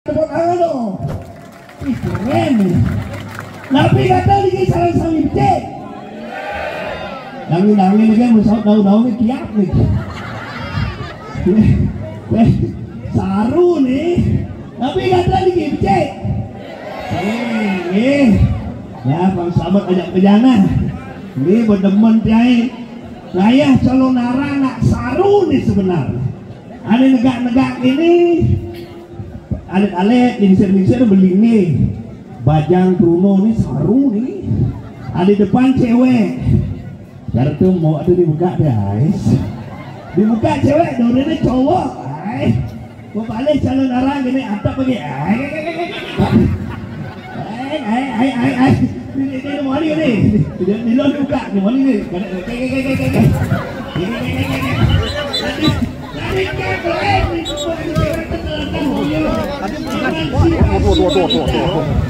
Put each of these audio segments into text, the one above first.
Tepuk tangan dong. Ih, keren. Tapi kata lagi salah-salah cek. Nangin-nangin lagi musau daun-daun ini kiap nih. Saru nih. Tapi kata lagi cek. Ya bang sahabat ajak kejana. Ini berdemen tiai. Saya calon narang nak saru nih sebenarnya. Ada negak-negak ini. Alit-alit lingsir-lingsir beli nih bajang Bruno nih saru nih ada depan cewek cara tuh mau ada dibuka guys dibuka cewek dorenya cowok mau balik calon arang gini atap lagi ini mau nih di luar dibuka nih mau nih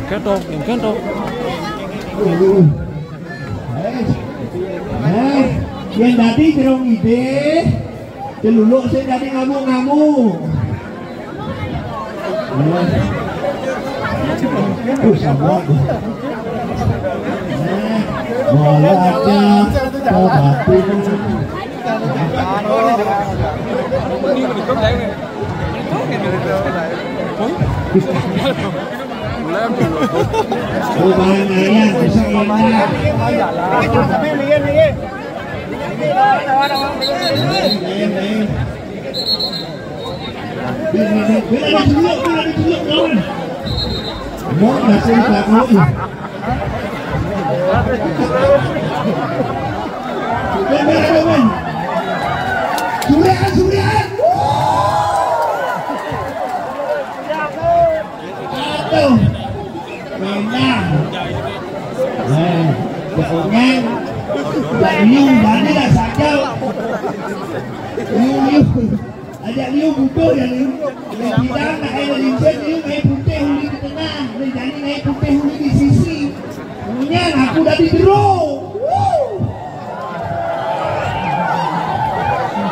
Kentong. Yang tadi jerong ide, celuluk saya tadi ngamuk-ngamuk. Sama. Boleh aja, obatin. Perubahan ayah bisa enak. Mau ngasih kamu. Surian. Aduh. Menang. Pokoknya liu tadi lah saja. Liu. Ajak liu butuh ya liu. Tidak nak air lincen liu naik putih huli di tengah. Jadi naik putih huli di sisi. Punya aku dah di draw.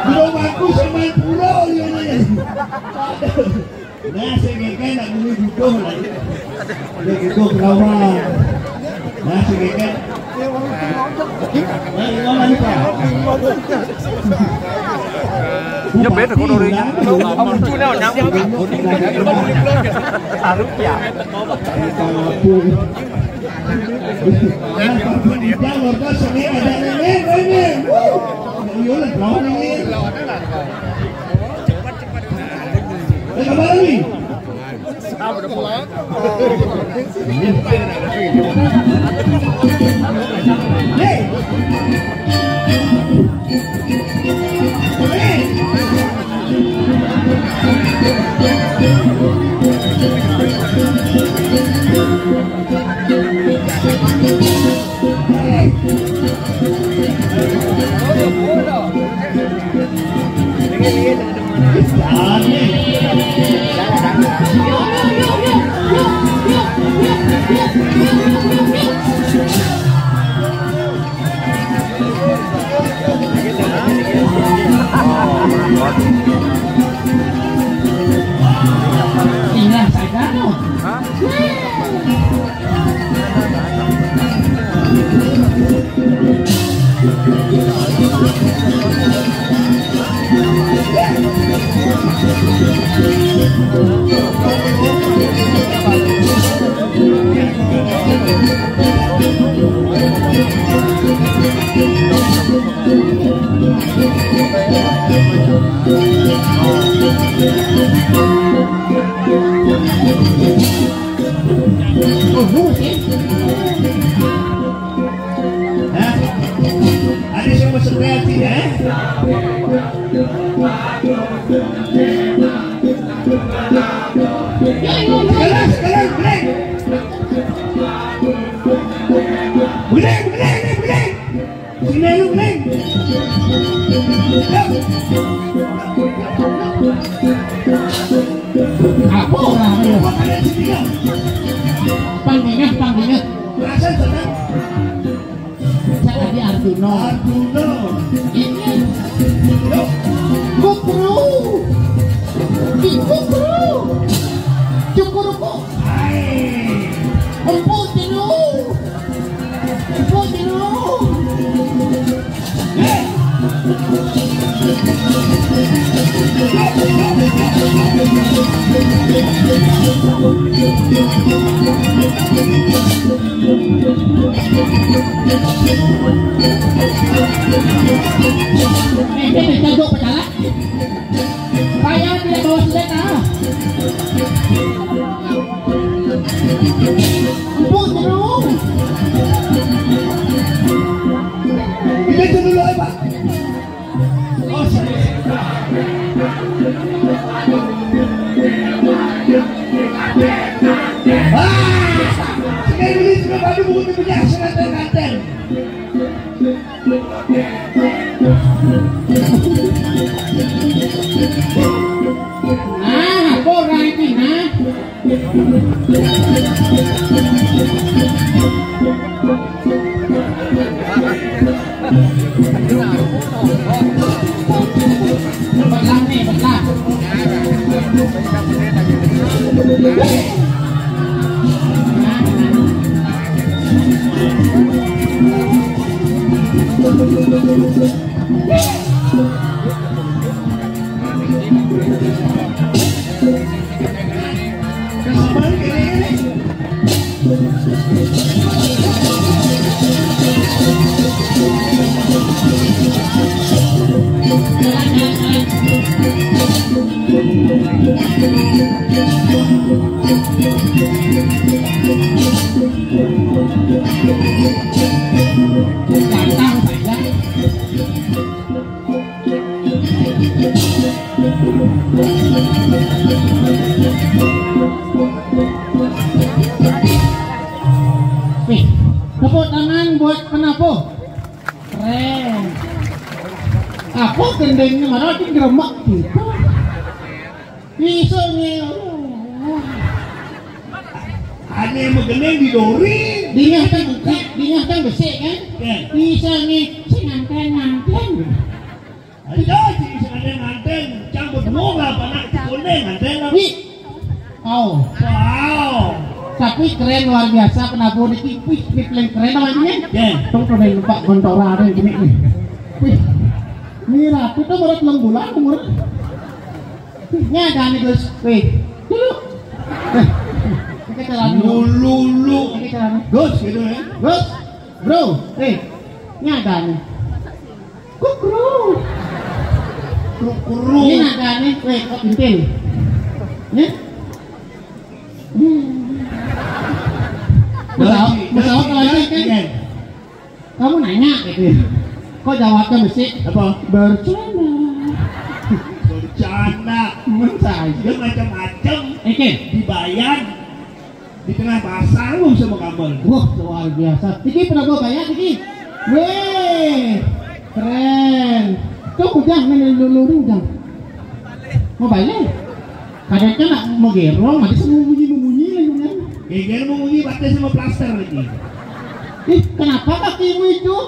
Draw aku sama pura liu ni. Nah segera nak beli butuh lagi. Begitu kawan. Nah segera. Nhớ biết là có đôi đi ông chú nào nhắm lúc dạ Ada yang masuk kreatif ya? Sekarang break. Apa orang itu? Apa kalian sendiri? Panggilnya. Rasa sedang Saya di Arjuna. Arjuna. Ini Yuk. Kukru. Cukuruku. Hai. Empuk dulu. Hei. Ini jago pecalang. Saya tidak bawa senjata. Empuk dulu. Kita dulu Pak. Oh, sorry. Sekali ini sudah baru buku punya sengaja. Apa orang ini, Betlah. Tepuk tangan buat kenapa? Keren. Apa gendengnya mana di geremak gitu? Bisa nih. Ada yang menggendeng di dori. Dinyah kan besek kan? Bisa nih. Nganten. Ayo, sih sengaja nganten. Campur moga panak gondeng nganten. Oh. Wow. Tapi keren luar biasa, kenapa ini paling keren namanya? Ken. Tunggu nih Pak Gontora ada gini nih. Wih, ini rapi tuh baru 6 bulan umur. Ini ada nih guys, wih, dulu. Ini cara Lulu. Ini cara Gus gitu ya. Gus, bro, ini ada nih. Kukru. Kuru. Ini ada nih, wih, kok pintil. Nih. Pesawat lagi kan? Kamu nanya gitu. Kok jawabnya mesti Apa? bercanda? Bercanda. Dia macam-macam. Dibayar di tengah pasar lu sama kabel. Wah, luar biasa. Tiki pernah gua bayar Tiki. Weh, keren. Kau udah menelulurin jam. Mau bayar? Kadang-kadang nak mau gerong, nanti semua bunyi lagi kan? Geger mau bunyi batas sama plaster lagi. Kenapa kakimu itu?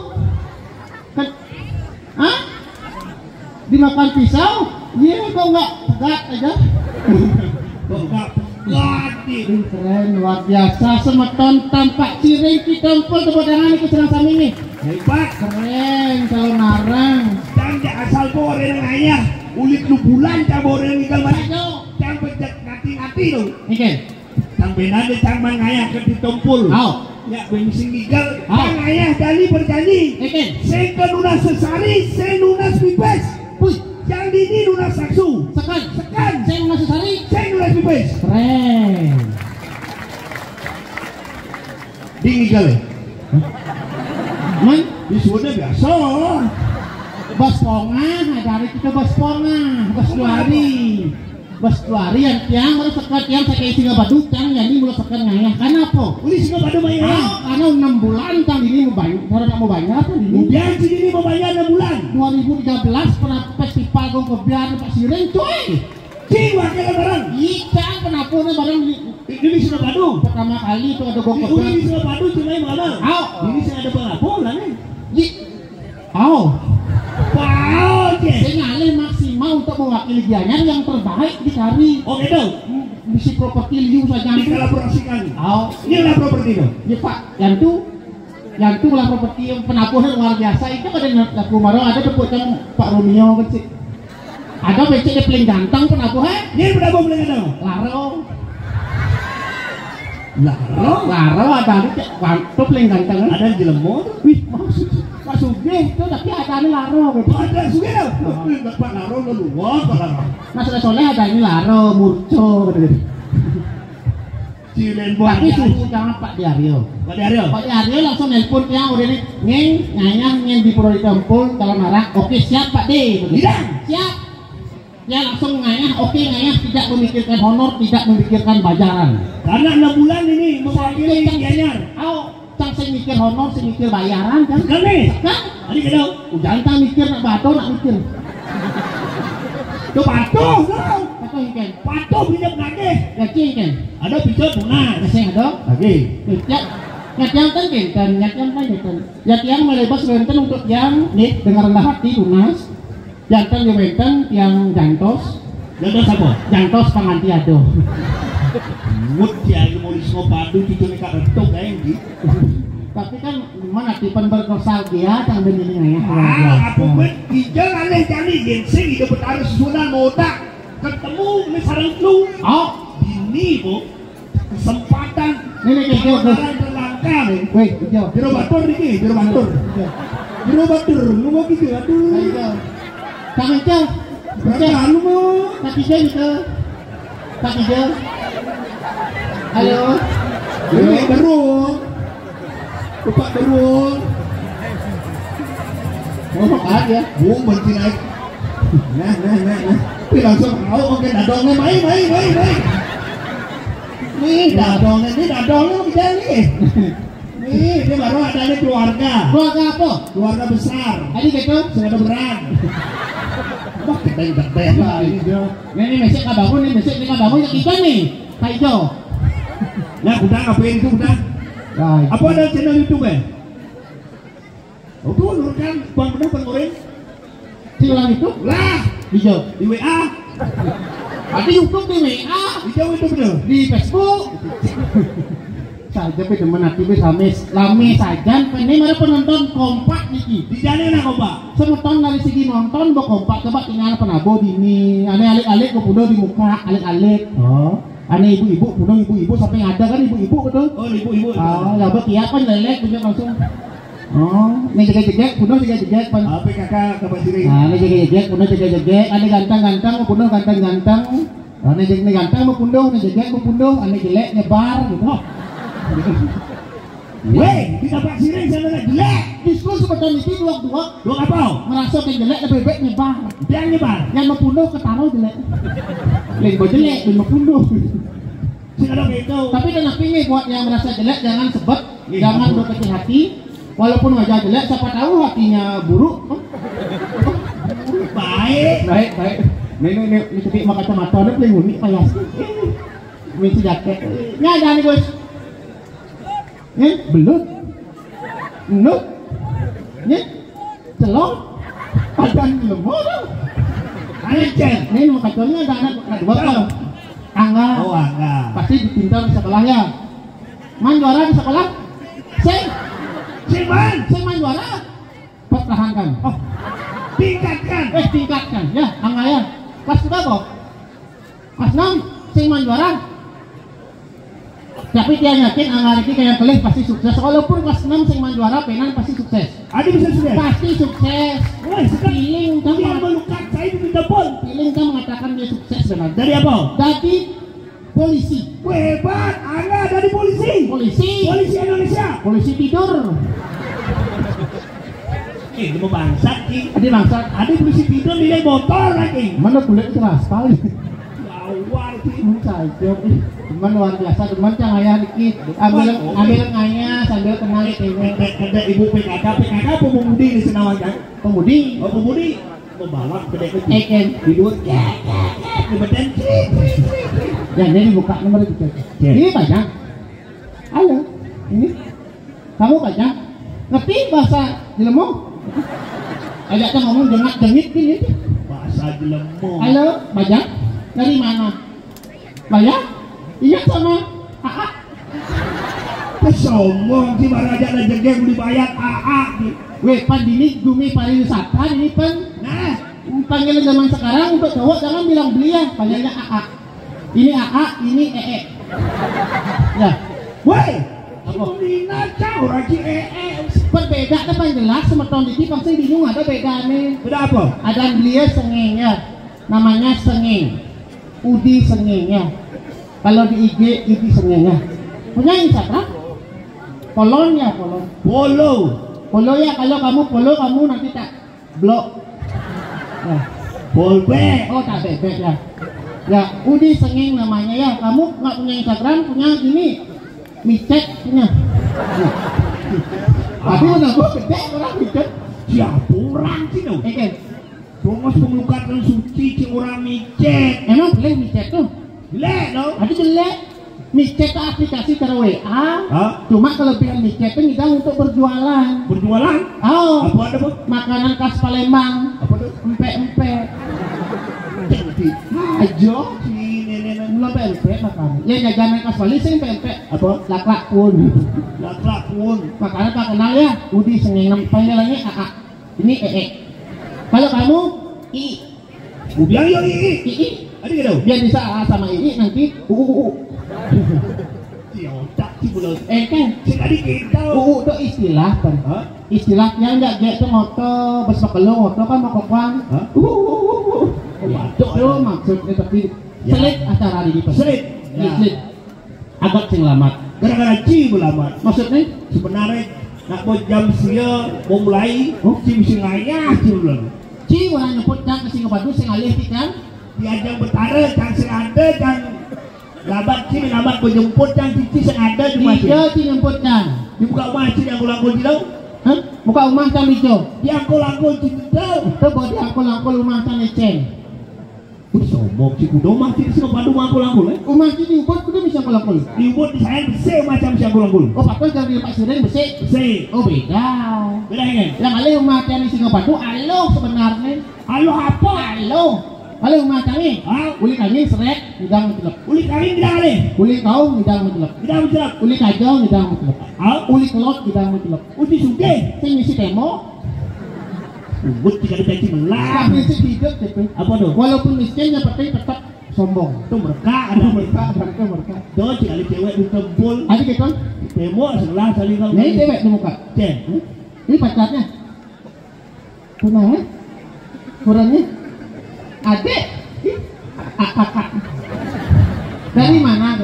Hah? Dimakan pisau? Iya, kok nggak pegat aja? Kok nggak pegat nih? Keren, luar biasa. Semeton tampak cireng ditompol tepuk tangan ke serang sami ini. Hebat. Keren, kalau narang. Jangan asal boreng ayah. Ulit lu bulan caboreng ikan banyak. Jangan pecek ngati-ngati lu. Oke. Cang benade cang mangaya ke ditompul. Ya bengsing gigal. Cang ayah dali berjanji. Oke. Saya ke nunas sesari, saya nunas pipes. Puy. Yang dini nunas saksu. Sekan. Saya nunas sesari. Saya nunas pipes. Keren. Dingin kali. Man, Disebutnya biasa. bos ponga, dari kita bos ponga, bos duari yang tiang baru sekat tiang saya isi nggak badut tiang jadi mulai sekat ngayah. Kenapa? Uli sih pada bayar. Karena 6 bulan tang ini mau bayar, karena mau bayar apa ini? Kemudian si ini mau bayar 6 bulan. 2013 pernah festival gong kebiar Pak Sireng coy. Cing wakil barang. Iya Aku nih barang Ini di Sungai Badung. pertama kali itu ada gokok. Ini di Sungai Badung cuma mana? Ini saya ada pelaporan nih. Wow, Saya nyalih maksimal untuk mewakili Gianyar yang terbaik dicari. Oh gitu. Misi properti liu saja. Dikolaborasikan. Ini lah properti itu. Ya Pak, yang itu lah properti yang penabuhan luar biasa. Itu ada laku maro ada tepuknya Pak Romeo kan sih. Ada becek yang paling ganteng penabuhan. Ini berapa paling ganteng? Laro ada cek waktu paling ganteng. Ada di Jelemo. Wih, Pak Sugih itu tapi ada ini Laro. Ada Sugih dah. Pak Laro luar Pak Laro. Mas Soleh ada ini Laro Murco gitu. Tapi susu jangan Pak Diaryo. Pak Diaryo Langsung nelpon yang udah nih nganyang di Pulau Ditempul kalau marah. Oke siap Pak D. Siap. Ya langsung nganyah. Oke nganyah tidak memikirkan honor, tidak memikirkan bayaran. Karena 6 bulan ini mewakili Gianyar. Cang saya mikir honor, saya mikir bayaran kan? Kan? Tadi kedau. Jangan mikir nak bato nak mikir. Itu patuh, kau. Bato ikan. Patuh pinjam lagi. Gaji ikan. Ada pinjam lunas. Kasih ada. Lagi. Nyat yang kan genten, nyat yang kan genten. Nyat yang melebas genten untuk yang nih dengan rendah hati lunas. Jantan yang genten yang jantos. Jantos apa? Jantos pangantiado. Mut ya mau disopadu cucu nih kak retuk kayak gitu. Tapi kan gimana tipen bernostalgia cang begini ya. Aku pun kijang aneh jani ginseng hidup bertaruh susunan modak ketemu nih sarang lu. Ini bu kesempatan. Ini kayak terlangka nih. Wih, hijau. Jero batur nih, jero batur. Jero batur, lu mau gitu aduh. Kang hijau. Berapa lu mau? Kak hijau gitu. Kak hijau. Halo. Ini berung. Lupa berung. Oh, ya. Buang benci naik. Nah. Tapi langsung tahu oke dadongnya main. Nih dadongnya bisa nih. Nih, dia baru ada nih keluarga. Keluarga apa? Keluarga besar. Adik gitu. Sudah beran. Wah, keteng lah ini dia. Ini mesek nggak bangun nih, mesek nggak bangun yang ikan nih. Kak hijau. Nah, udah ngapain itu udah? Apa ada channel YouTube ya? Oh tuh, nurkan bang bener pengurin. Si ulang itu? Lah, Hijau. di WA. Ada YouTube di WA. Hijau itu bener. Di Facebook. Saja pe teman aktivis lame saja. Ini mana penonton kompak niki. Di sana nak kompak. Semeton dari segi nonton bo kompak coba tinggal penabo dini. Ane alik-alik ko puno di muka, alik-alik. Oh. Ane ibu-ibu puno ibu-ibu sampai ada kan ibu-ibu betul? Oh, ibu-ibu. Laba kia kan lelek punya langsung. Oh, ini jegek-jegek puno jegek-jegek pan. Apa kakak kabar sini? Ini jegek-jegek puno jegek-jegek. Ane gantang-gantang mo puno gantang-gantang. Ane gantang mo puno, ane jegek mo puno, ane jelek nyebar gitu. Weh, kita Pak Siring sana nggak jelek. Diskusi seperti itu dua apa? merasa yang jelek lebih baik nyebar. Yang nyebar. Yang membunuh ketaruh jelek. Lego jelek dan membunuh. Sekarang itu. Tapi dan ini buat yang merasa jelek jangan sebut, jangan berkecil hati. Walaupun wajah jelek, siapa tahu hatinya buruk. Baik. Ini tapi maka kacamata ada paling unik kayak minci jaket. Ini ada nih bos. Belut. Nuk. Celok. Padang lemot. Anjing. Ini mau kacanya ada anak dua kalau. Angga. Oh, Angga. Pasti dipintar di sekolahnya. Man juara di sekolah. Saya main juara. Pertahankan. Oh. Tingkatkan. Ya, Angga ya. Kelas berapa? Kelas 6. Saya main juara. Tapi dia yakin Angga ini kayak kelih pasti sukses. Walaupun kelas 6 saya main juara, penan pasti sukses. Adi bisa sukses? Pasti sukses. Feeling kamu yang melukat saya di telepon. Feeling kamu mengatakan dia sukses benar. Dari apa? Dari polisi. Hebat, Angga dari polisi. Polisi Indonesia. Polisi tidur. Ini mau bangsat ki. Adi bangsat. Adi polisi tidur nilai motor lagi. Mana kulit keras sekali. Awal ki. Teman luar biasa, teman cang ayah dikit. Ambil ngaya sambil kenal ada ibu PKK pemudi di Senawan kan? Pemudi. Oh pemudi. Mau balap gede Eken. Tidur. di badan. Ya ini buka nomor itu. Ya. Ini banyak. Halo, ini kamu banyak. Ngerti bahasa Jelemo? Ajaknya ngomong jengit gini. Bahasa Jelemo. Halo, banyak. Dari mana? Banyak? Iya sama AA. Sombong si Baraja dan jegeng dibayar AA. Weh, pan ini Gumi pariwisata ini pan. Nah, Panggil zaman sekarang untuk cowok jangan bilang belia, panggilnya AA. Ini AA, ini EE. Ya, woi, apa? Lina kau lagi Berbeda depan jelas sama tahun ini pasti bingung ada beda nih. Beda apa? Ada belia sengeng ya, namanya sengeng. Udi sengengnya. Kalau di IG Udi sengengnya. Punya Instagram? Polon ya polon. Polo ya, kalau kamu polo kamu nanti tak blok. Ya. Polbek. Oh tak bebek ya. Ya, Udi sengeng namanya ya. Kamu nggak punya Instagram, punya ini micet punya. Ya. Tapi udah gua gede orang micet. Siapa orang sih no? Kan? Thomas pengelukatan suci si orang micet. Emang boleh micet tuh? Jelek no? Ada jelek. Micet itu aplikasi cara WA. Hah? Cuma kelebihan micet itu kita untuk berjualan. Berjualan? Oh, Apa ada bu? makanan khas Palembang. Apa tuh? Empek-empek. Jadi Ajo. si nenek Belum empek makan. Ya jajanan khas Bali sih empek-empek. apa? Lak-lak pun. Lak pun. Makanya tak kenal ya. Udi sengeng panggilannya AA. Ini EE. Kalau kamu I. Bilang yo i. I. Ada gitu? Biar bisa A sama I nanti Ya otak sih bulan. kan Si tadi kita. itu istilah kan. Hah? Istilahnya enggak kayak itu moto bes pakelong moto kan mau kokwan. Hah? Waduh, itu maksudnya tapi Ya. selit acara di pas. Selit. Ya. Selit. Agak sing lamat. Gara-gara Ci belamat. Maksudnya Sebenarnya nak buat jam sia mau mulai. Ci bisa ngayah Ci bulan. Ci orang nyebut kan ke Singapura sing alih kan. Diajak bertara can sing ada can labat Ci labat berjemput can cici sing ada di masjid. Iya Ci nyebut kan. Dibuka masjid yang ulang-ulang di dalam. Hah? Muka rumah kan hijau. Dia angkul-angkul Ci dalam. Itu buat diangkul-angkul rumah kan eceng. Udah sombong Ci kudo masjid sing padu angkul-angkul Rumah Ci diubut kudu bisa angkul-angkul. Diubut di saya besi macam si angkul-angkul. Oh, pakul jangan di Pak Siren bersih. Besi. Oh, beda. Beda kan? Yang alih rumah kan di Singapura alo sebenarnya. Halo apa? Alo. Kalau rumah kami, Ah, uli kami seret, hidang mencelok. uli kami tidak ada. Uli kau, hidang mencelok. Tidak menjelak. Uli kajau, hidang mencelok. Ah, Uli kelot, hidang mencelok. uji suge. Sing ngisi demo, Ubut jika ada janji melang. tapi si hidup gitu. Apa tuh? Walaupun miskin, yang penting tetap sombong. Itu mereka ada mereka. Mereka. Doa jika ada cewek di tempul. Ada gitu? Demo sebelah saling kalau. Ini cewek di muka. Cek. Ini pacarnya. Tunangan? Kurangnya? Adek? Kakak. Dari mana?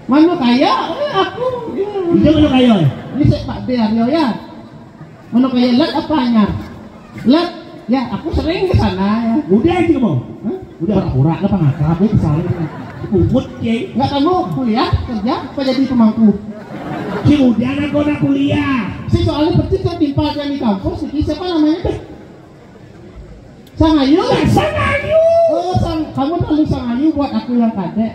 Mana kaya? Aku. Itu mana kayo? Ini saya Pak Aryo ya. Mana kaya let apanya? Let? Ya, aku sering ke sana ya. Udah aja kamu. Hah? Udah. Pura-pura lah pengakrab ya kesana. Ubut cek. Enggak kamu kuliah, kerja, apa jadi pemangku? Si udah nak kuliah. Si soalnya persis saya timpa yang di kampus, ini siapa namanya tuh? Sangayu? Sangayu. Oh, kamu terlalu Sangayu buat aku yang kadek.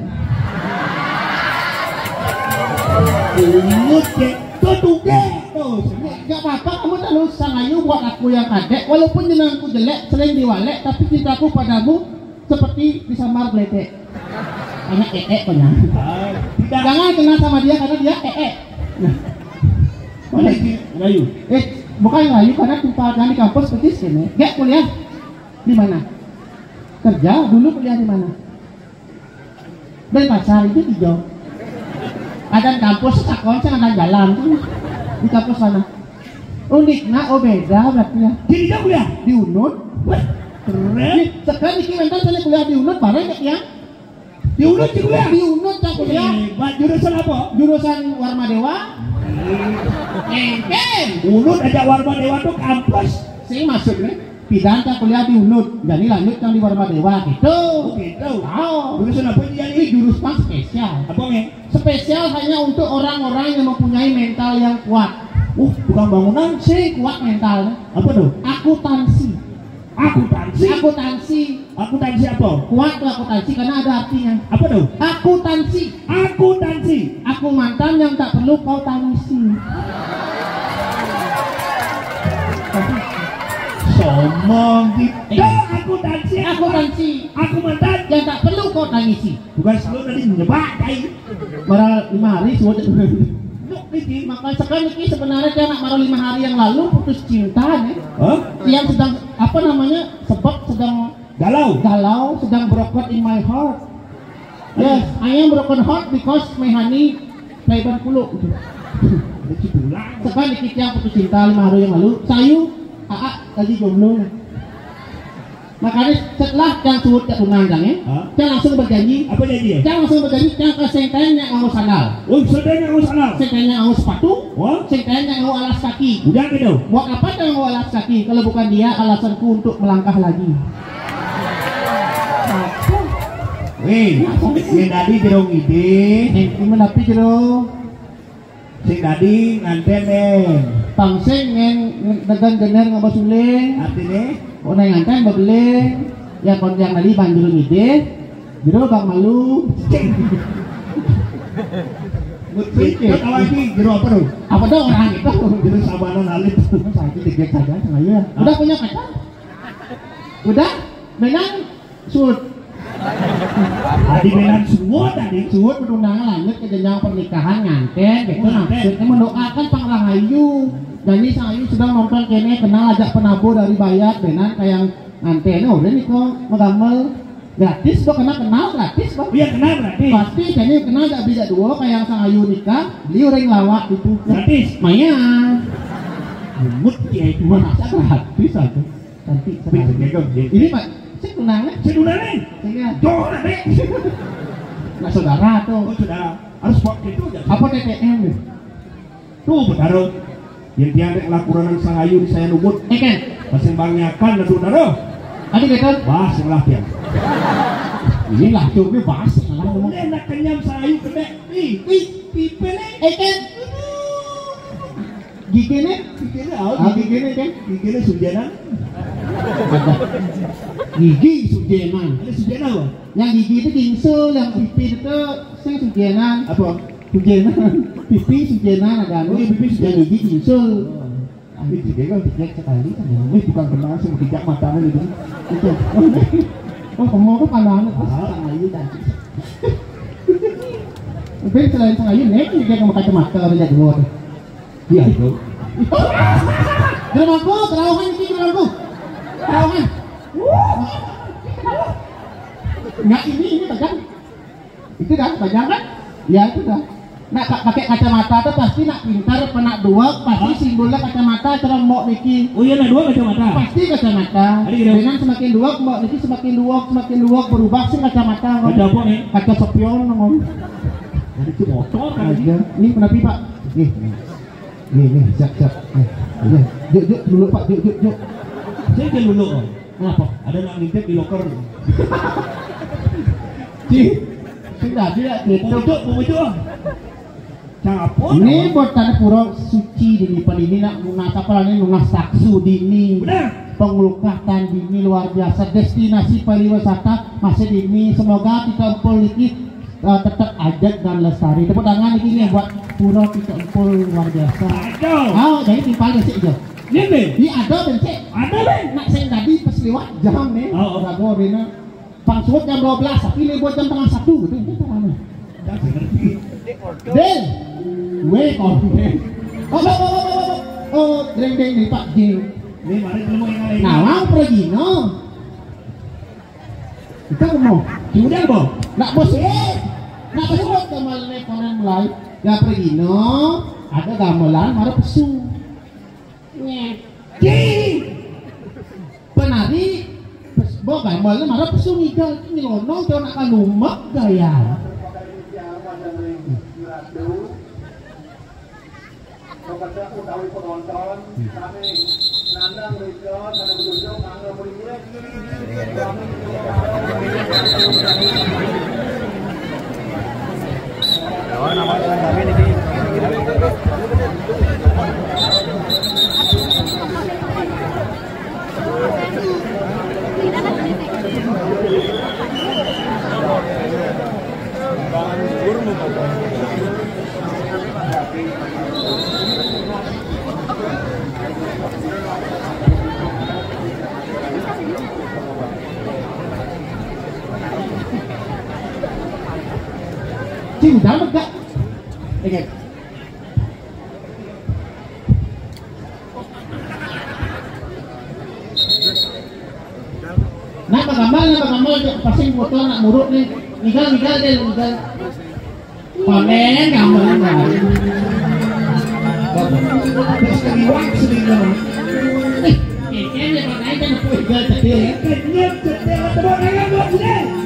Ubut cek. Tuh tuge. Oh, gak apa-apa, kamu terlalu Sangayu buat aku yang kadek. Walaupun jenangku jelek, sering diwalek, tapi cintaku padamu seperti disamar beledek. Hanya punya. Tidak. Jangan kenal sama dia karena dia Nah, Mana sih? Sangayu. bukan Rayu karena tempatnya di kampus persis ini. Gak kuliah di mana? Kerja dulu kuliah di mana? Dan pasar itu hijau. Ada kampus sekolah ada jalan di kampus sana. Unik nah, oh beda berarti ya. Jadi dia kuliah Di Unut. wah keren. Sekarang di Kimentan saya kuliah di Unut bareng gak ya? Di Unut sih kuliah. Di Unut saya kuliah Hebat. Jurusan apa? jurusan Warma Dewa. Engken. Unut ada Warma Dewa tuh kampus. Saya masuk nih. Pidan saya kuliah di Unut. Jadi lanjut yang di Warma Dewa gitu. Oh gitu. Tahu. Jurusan apa ini? Ini jurusan spesial. Apa nih? Spesial hanya untuk orang-orang yang mempunyai mental yang kuat. Bukan bangunan. Saya kuat mentalnya. Apa tuh? Akuntansi. Akuntansi. Akuntansi Akuntansi apa? Kuat tuh akuntansi karena ada artinya. Apa tuh? Akuntansi. Akuntansi. Aku mantan yang tak perlu kau tangisi. Somong gitu. Akuntansi. Akuntansi. Aku mantan Yang tak perlu kau tangisi. bukan sebelum tadi nyebak kai. Marah 5 hari sudah. Maka sekarang ini sebenarnya dia nak marah 5 hari yang lalu putus cinta nih. Hah? Yang sedang apa namanya sebab sedang galau, sedang broken in my heart. Yes, I am broken heart because my honey playban kulo. Sekarang kita yang putus cinta 5 hari yang lalu, sayu, lagi jomblo. Makanya setelah yang sebut ke tunangan ya, jangan langsung berjanji. Apa jadi ya? Jangan langsung berjanji, jangan ke sengkaian yang ngau sandal. Oh, saudaranya ngau sandal. Sengkaian yang ngau sepatu. Wah, Sengkaian yang ngau alas kaki. udah gitu. Buat apa yang ngau alas kaki? Kalau bukan dia alasanku untuk melangkah lagi. Wih, yang tadi jerong ide. Gimana tapi jero? Sing tadi nganten Pangsing yang dagang gener ngabasuling. artinya Ono yang nganten babeling. Ya kon yang tadi banjur ide. Jero bang malu. Itu kalau ini jero apa tuh? Apa dong orang itu? Jero sabanan alit. Saya tigek saja saya. Udah punya pacar? Udah? Menang sud. Tadi menan semua tadi. Suwut perundangan lanjut ke jenjang pernikahan nganten gitu Nganten. maksudnya mendoakan Pangrahayu. Jadi sang Ayu sedang nonton kene kenal ajak penabur dari Bayat benan kayak nganten. Udah nih kok ngegamel gratis kok kenal gratis kok. Iya kenal berarti. Pasti kene kenal gak bisa dua kayak sang Ayu nikah beli orang lawak gitu. Gratis. Maya. Lumut ya itu Cuma mah. gratis aja. Cantik sekali. Ini Pak, saya tunangan. Saudara Saya Dora deh. nggak saudara tuh. Oh saudara harus waktu itu aja. Apa TTM deh? Tuh benar. Yang dia ada laporan sang ayu di saya nubut. Kan? Pasang bangyakan aduh daro. Tadi kata Bahas yang lah dia. ini lah coba bahas salah ngomong. Enak kenyam sang ayu kena. Pipe nih. Kan? Gigi nih? Gigi nih kan? Gigi nih sujana. Gigi sujenan. Ada sujana apa? Yang gigi itu gingsul, yang pipi itu sing sujenan. Apa? Sujenan. Pipi sujenan ada anu. Oh, pipi sujenan. Yang gigi gingsul. Tapi dia kan Tiga sekali kan. bukan kenal sama kijak matanya gitu. Itu. Oh, kamu tuh pandangan terus sang Ayu tadi. Tapi selain sang Ayu nih, juga kamu kacamata orang jadi buat. Iya itu. Geramaku, kerauhan ini geramaku. Kerauhan. Enggak ini tajam. Itu kan tajam kan? Ya itu dah. Nak pakai kacamata tuh pasti nak pintar, penak dua, pasti simbolnya kacamata terang mau niki. Oh iya nah dua kacamata. Pasti kacamata. Dengan semakin dua, mau niki semakin dua berubah sih kacamata. Ada apa nih? Kaca spion ngomong. Ada itu motor kan aja. Aja. Ini kenapa Pak? Nih, siap. Yuk dulu Pak, yuk. Saya kan dulu. Kenapa? Ada nak nitip di loker. Sudah dia gitu. Pemujuk. Capon. Ini buat tanda pura suci dini ini nak lunas apa ini lunas taksu dini. Benar. Pengelukatan dini luar biasa, destinasi pariwisata masih dini. Semoga kita empul ini tetap ajak dan lestari. Tepuk tangan ini buat pura kita empul luar biasa. Ada. Jadi timpal sih aja. Ini ada bencet. ada deh. Nak saya tadi pas lewat jam nih. Oh. Rago Rina. Pangsuat jam 12, tapi lewat jam tengah 1 gitu. Itu caranya. Del. Weh konten. Oh, deng nih Pak J. Ini mari ketemu yang lain. Nawang pergi no. Kita ngomong. Sudah bos. Nak bos nak bos gamal konen mulai. Ya pergi no. Ada gamelan marah pesu. Penari bo gamelan marah pesu ngigal ini lono to nak kalumak gaya. Kepada utawi penonton, kami nandang Rizal, ada berkunjung, mangga berinya, Nama kami ini. Chim đá mất đấy. Đây kìa. Nampak gambar pasti foto anak murut nih. Tinggal deh. Panen gambar enggak. Terus kaliwang sedih. Kayaknya pakai kan tinggal cetil ya. Kenyap cetil tebak tangan buat sini.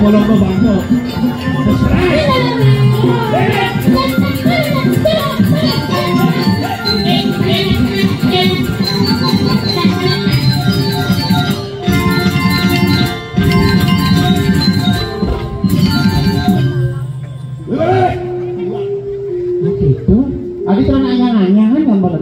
Bolong ke bangku. Gitu. Adik kan nanya kan gambar.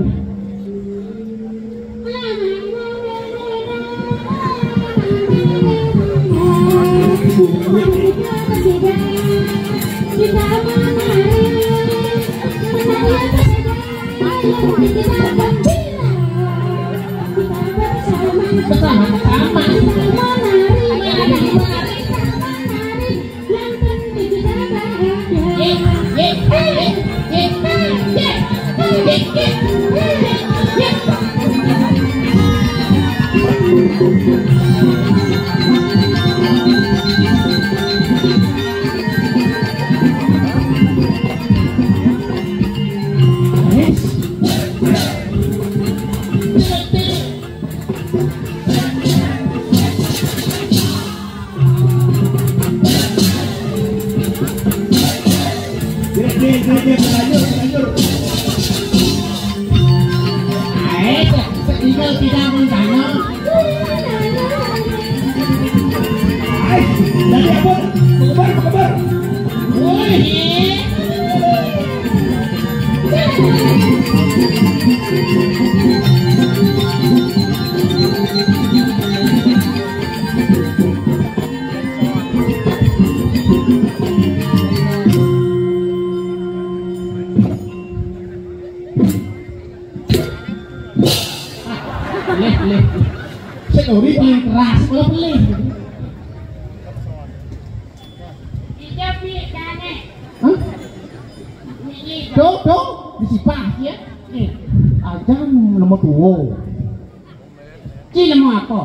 Ori paling keras, kalau pelih. Hah? Tuh, disipah ya. Aja nomor 2. Ci nomor apa?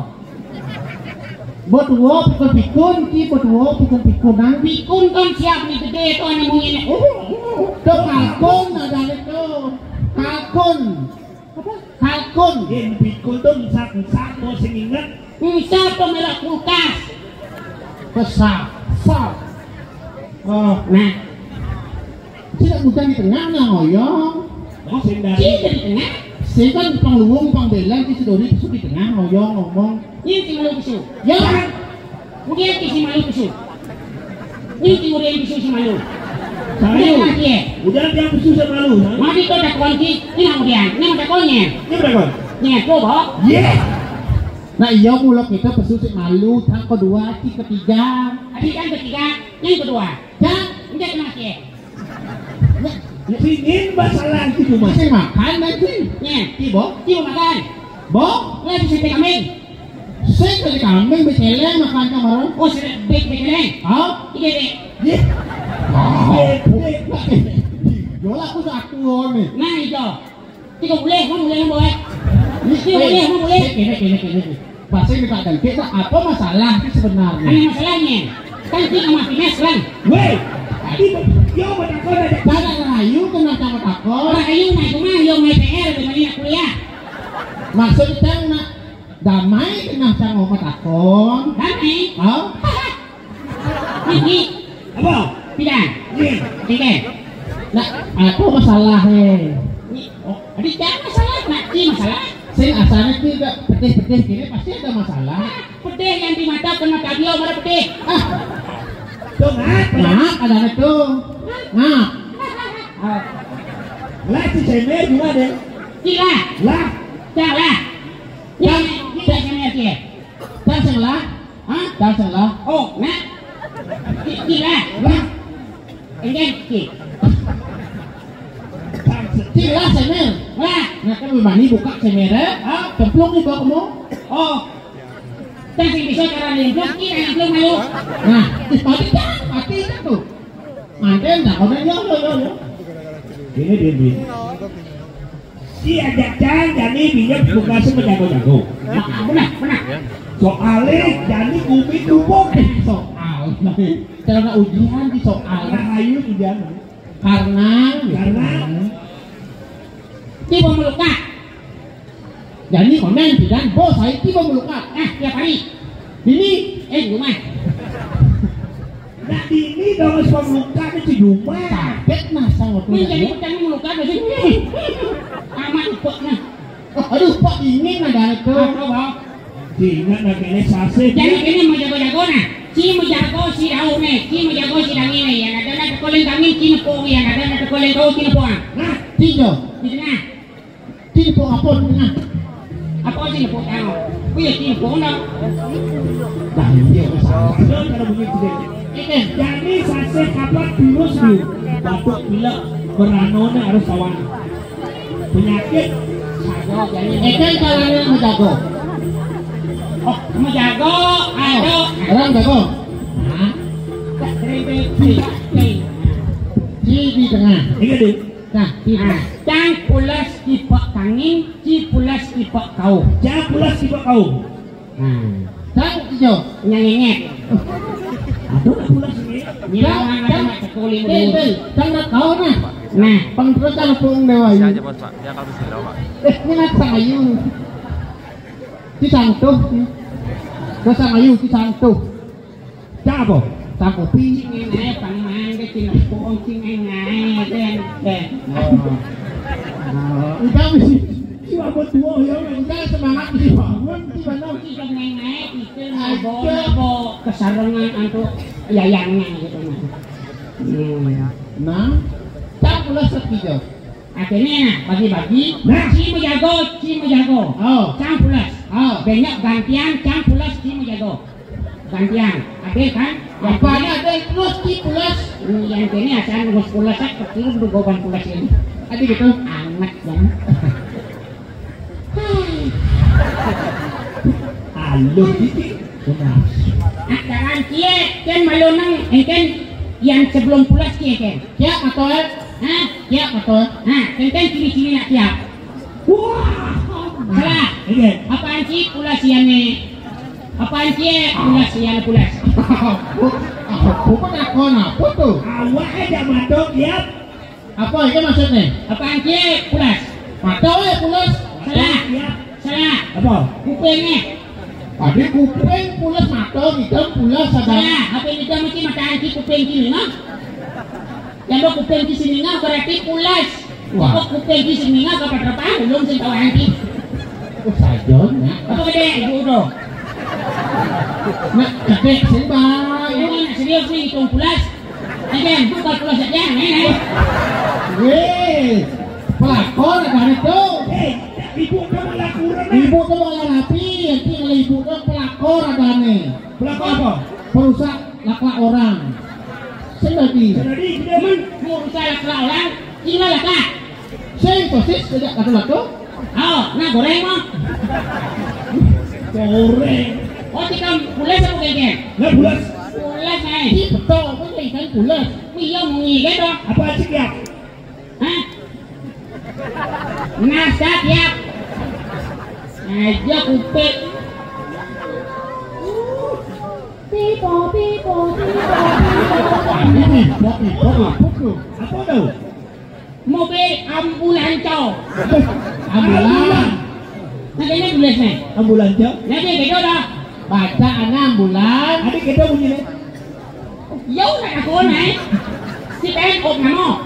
Bot 2 bukan pikun, ci bot 2 bukan pikunan. Pikun kan siap nih gede tuh anak mungkin. Tuh kalkun ada itu. Kalkun. Kalkun. Yang pikun tuh sak mau sing ingat. Bisa tuh merah kulkas. Besar. Oh, Nah, tidak bukan di tengah lah ngoyong. Oh, sing dari. ini di tengah. Saya kan pangluwung pangbelan di sedori itu di tengah ngoyong ngomong. Ini si malu kesu. Ya. Kemudian si malu kesu. Ini kemudian kesu si malu. Saya. Mati. Udah dia susah malu. Mati kau tak kunci. Ini kemudian. Ini ada konya. Ini berapa? Nih, coba. Yeah. Nah iya mulai kita pesusik malu yang kedua, ketiga. Adik yang ketiga, yang kedua. Dan Ini kemana Singin masalah itu mas. masih makan nanti. Nih, Ibu, cium makan. Bo, Lagi sate kambing. saya dari kambing beceleng makan kemarin. Oh, sate bek. Ah, Iya, Dek. Yeah. yola aku sudah aku nih. Nah, itu. Tiga boleh, mau boleh. Tiga boleh, mau boleh. Kene. Bahasa kita ganti apa masalah sebenarnya? Ini masalahnya. Kan kita mati mes kan. Weh, tadi yo bertakon aja. Pada rayu kena sama takon. Orang ayu naik rumah, yo naik PR dibanding kuliah. Maksud kita nak damai kena sama takon. Damai. Oh, Ini Apa? tidak. Ini. Tidak. nak apa masalahnya? Oh, ada jangan masalah, nak masalah. Saya asalnya tidak pedih-pedih gini pasti ada masalah. Pedih yang di mata kena kabio mana pedih. Ah, Tuh ngat. nah ada itu. Nah, Lah si cemer gimana? Gila, Lah, janganlah. Yang yang dia. dan salah, Hah? dan salah. Oh, nak. Gila. lah. Enggak, gila. Silah semer. Lah, Nah kan memang buka semer, cemplung di bawah kamu. oh. Tapi bisa cara limplung, kita limplung malu. Nah, mati kan tuh. Manten tak kau yo. Ini dia. Si ajak Cang jadi pinjam bukan sama jago-jago. Benar, benar. Soalnya jadi umi dupuk. Soal, karena ujian di soal. Rahayu ujian. Karena Tiba meluka. jadi komen dan bos saya tiba meluka. Tiap hari. Ini Rumah. Nah ini dong semua luka itu cuma. kaget nah sangat Menjadi mudah. petani meluka ke sini. Amat ikutnya. Aduh Pak dingin ada itu. Apa, Bang? Ingat nak kena sase. Jadi ini mau jago-jago nah. Si mau jago si daun nih. Si mau jago si dangin nih. Yang ada nak koleng kami si nepo. Yang ada nak koleng kau si nepo. Nah, Tiga, Di tengah. tiga apa tengah? Apa si nepo tahu? Punya si nepo dong. Dah dia besar. kalau begitu deh. Jadi sase kapan virus nih? Batuk pilek beranona harus kawan. Penyakit. Jago jadi. Kan caranya menjago. Oh, mau jago. Aduh. Orang jago. Nah, di tengah. Ingat deh. Nah, di tengah. Cang pulas tipe kangin, ci pulas tipe kau. Jangan pulas tiba kau. Dan hijau. Nyengengek. Aduh, nak pulas ini. Bilang ada mak sekuli dulu. Tanda kau nah. Nah, Pengterusan pung dewa Bisa ini. aja bos pak, dia kalau bisa pak. Ini nak sangayu. Di santuh. Ke sangayu di santuh. Jangan apa? Tak kopi. cing ngai pangman ke cing pung cing ngai den. Udah mesti. Cuma buat dua ya. Udah semangat dibangun di mana? Cing ngai itu bobo kesarengan untuk yayangnya gitu nah. Nah, tak pula sekijau. Akhirnya bagi-bagi. Nah. Si menjago. Oh, Cang pulas. oh. Banyak gantian cang pulas si menjago. Gantian. Ada kan? Apanya ada terus di pulas? Yang ini akan ngurus pulas kecil udah goban pulas ini. Ada gitu. Amat kan. Aluh titik. Benar. Jangan cie, kan malunang, kan yang sebelum pulas cie kan. Siap atau? Hah? Siap atau? Kan ciri-ciri nak siap. Wah. Salah. Ini. Apaan sih pulas yang ni? Apaan cie pulas yang pulas? Bukan aku apa tuh? Awak aja matok ya. Apa itu maksudnya? Apaan cie pulas? Mata ya pulas. Salah. Ya. Salah. Apa? Kupingnya. Tadi kuping pulas mata, kita pulas ada. Salah. Apa ini dia mesti mataan si kuping sini no? Yang do kuping di sini no berarti pulas. Wah. Kalau kuping di sini no kapan berapa? Belum sih tahu nanti. Sajon ya. Apa gede ibu do? Nak cek sembah. Ini serius nih hitung pulas. Kan bukan pulas saja. Weh, pelakor ada itu. Hei, ibu kamu lakukan. Ibu tuh mau rapi, nanti kalau ibu tuh pelakor ada nih. Pelakor apa? Perusak laka orang. Sedadi. Jadi dia men. Mau rusak lah orang. Gila lah kak. Saya sosis tidak laku-laku. Oh, nah goreng mah. Goreng. Oh, kita pulas apa kayaknya? Lah bulas. Pulas nih. Ini betul, ini ikan pulas. Iya mau ngigat dong. Apa sih ya? Hah? Nasihat ya. Aja kuping. Ini, kopi. Apa tuh? Mobil ambulanco. Ambulan. Nah ini tulisnya. Ambulanco. Jadi gitu dah. Bacaan ambulan. Adik kita bunyinya. Dấu này là cô này. Si bé ôm nằm không?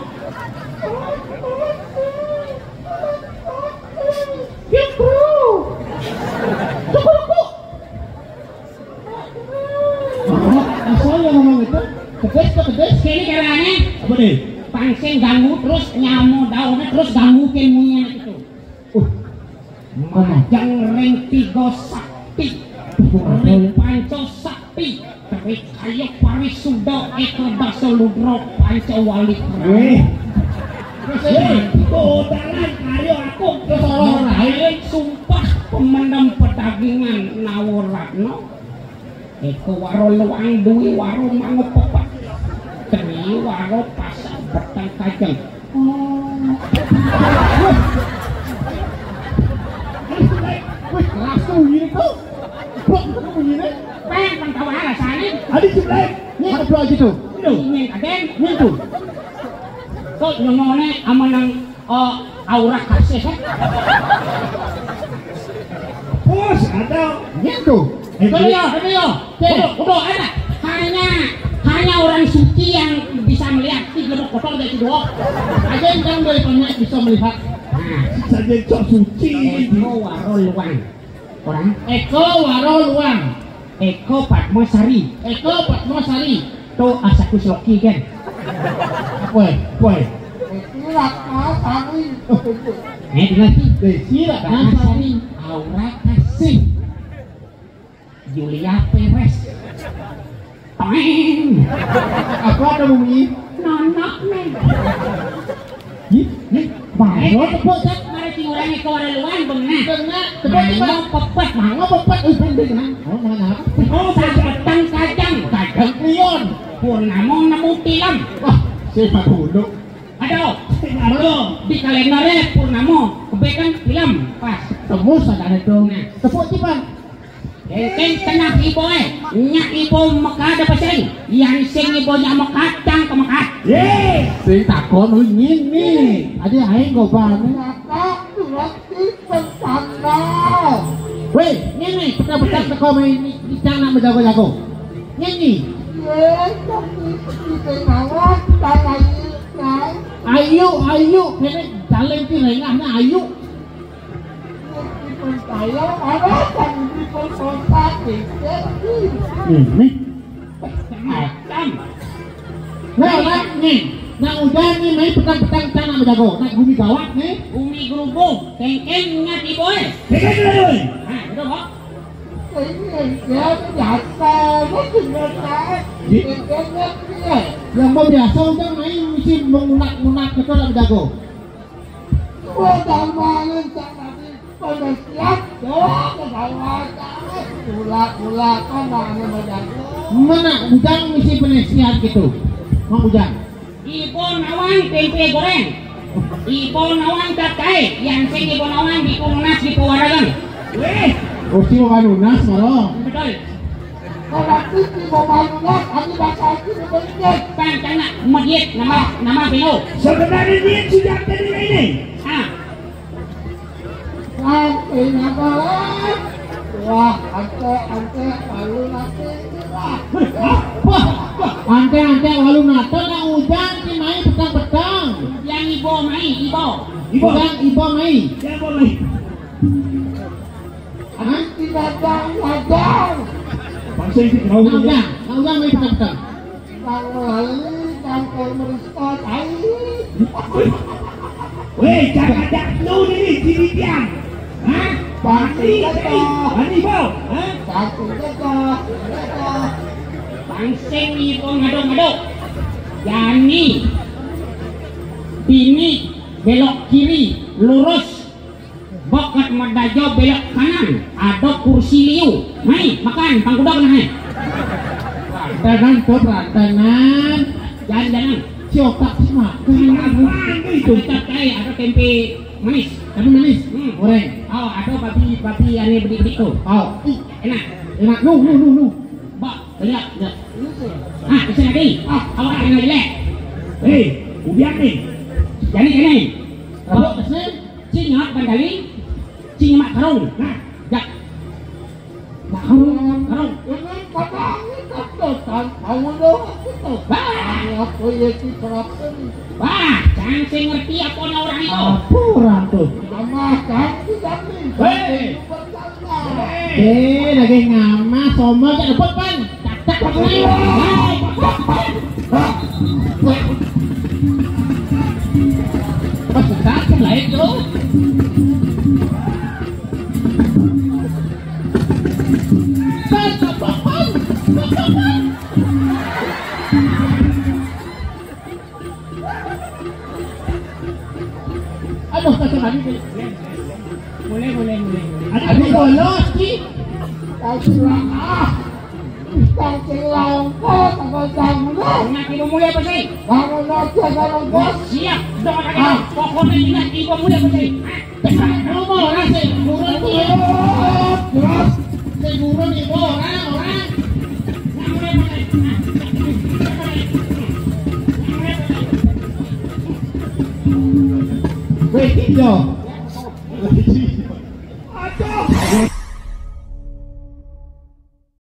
Saya ngomong itu. Kedes. Sini caranya. Apa nih? Pangsing ganggu terus nyamuk daunnya terus ganggu ilmunya itu. Majang ring tiga sakti. Ring panco sakti. Tapi kayak parisuda eko daso ludro panco wali. Kodalan karyo aku kesolong lain sumpah pemendam pedagingan nawaratno. Eko waro luang duwi waro mango pepat. Teni waro pasang petang kajeng. Wih, langsung begini tuh. Kok begini? Pengen pantau alasannya. Adik sebelah. Ini apa gitu? Ini kaden. Itu. Kok nyongone ama nang aura kasih. Bos, ada. Itu. Udah ada. Hanya orang suci yang bisa melihat si gelap kotor dari dua. Aja yang dari banyak bisa melihat. Saja cok suci. Eko waro luang. Orang Eko waro luang. Eko Patmosari. To asaku sloki kan. Woi. Silat Asari. Dengar sih. Silat Asari. Aura kasih. Julia Perez. Teng. Apa ada bunyi? Nonak nih. Baru tepuk cak. Mari tinggal Eko waro luang benar. Kena Mango pepet. Mango pepet kena. Oh, mana? Oh, petang kajang Pion. Purnamo namo tilam. Wah, siapa dulu? Aduh, di kalendernya Purnamo kebaikan film pas. Tembus ada itu. Tepuk cipan. Keng tengah ibu nyak ibu Mekah ada pasang. Yang sing ibu nyak Mekah cang ke Mekah. Yeay. Sing takon ingin nih. Ada aing go bang. Kakak berarti pesana. Weh, ini petang teko main cang nak menjago-jago. Nyanyi. Yes, tapi kita nawat tanah ini. Ayu, kene jalan ki rengahna ayu. Saya ada yang di kota Ini. Macam. Nah, nih. Nah, udah nih main petang-petang cang nak menjago. Nak bumi gawat nih. Umi gerubung, keng nyak ibu Pegang dulu. Nah, udah kok. ini dia jasa, mungkin dia. Yang mau biasa udah main mesti mengunak-unak betul nak menjago. Gua jamalin sama di pada siap, gula kan mana menjago. Mana ujang mesti penasihat gitu. Mau ujang. Ibu nawang tempe goreng. Ibu nawang kakai, yang sing ibu nawang di Kunas di Pewaragan. Weh. Usi mau lunas maro. Betul. Kalau titi mau malunas, ani bahasa itu berbeda. Kan kena masjid nama Bino. Sebenarnya dia sudah tadi ini. Ah, Sampai nama lah. Wah, ante malu nanti lah. Wah, ante walu nato nak ujang si main petang-petang. yang ibu mai ibu. Ujang ibu main. Ya boleh. Nanti datang. Bangsa itu kau Nak ujang main petang-petang. Lalu sampai merista tadi. Weh, cakap lu ni sini diam. Hah? Pasti Ani bau. Hah? Satu dekat. Pangsing ibu ngado-ngado. Yani bini belok kiri lurus. Bokat madajo belok kanan. Ada kursi liu. Mai makan pangkudak nah. Rantangan tuh rantangan. Jangan. Ciotak semua. Apaan itu? Kita kayak ada tempe manis. Tapi manis. Goreng. Oh, ada babi ane bedik-bedik tuh. Oh, Enak. enak. Nu. Bak, Iya, iya. Ah, bisa lagi. Ah, awak yang jelek. Hei, ubiak nih. Jadi. Kalau kesini, cingat bandali, cingat karung. Nah, ya. Karung. Ini kadang kedotan, kamu dong itu. Apa ya diterapkan? Wah, jangan saya ngerti apa orang itu. Apuran tuh. Nama kan tidak nih. Lagi ngama sama tak dapat pan. Tak pakai. Pas tak lain tu. Aduh, tak lagi. Boleh. Ada bolos ki. Nak ibu mulai apa sih? Siap. Pokoknya ingat ibu mulai apa sih? Kamu mau orang sih? Seguro ni orang. Wait, yo.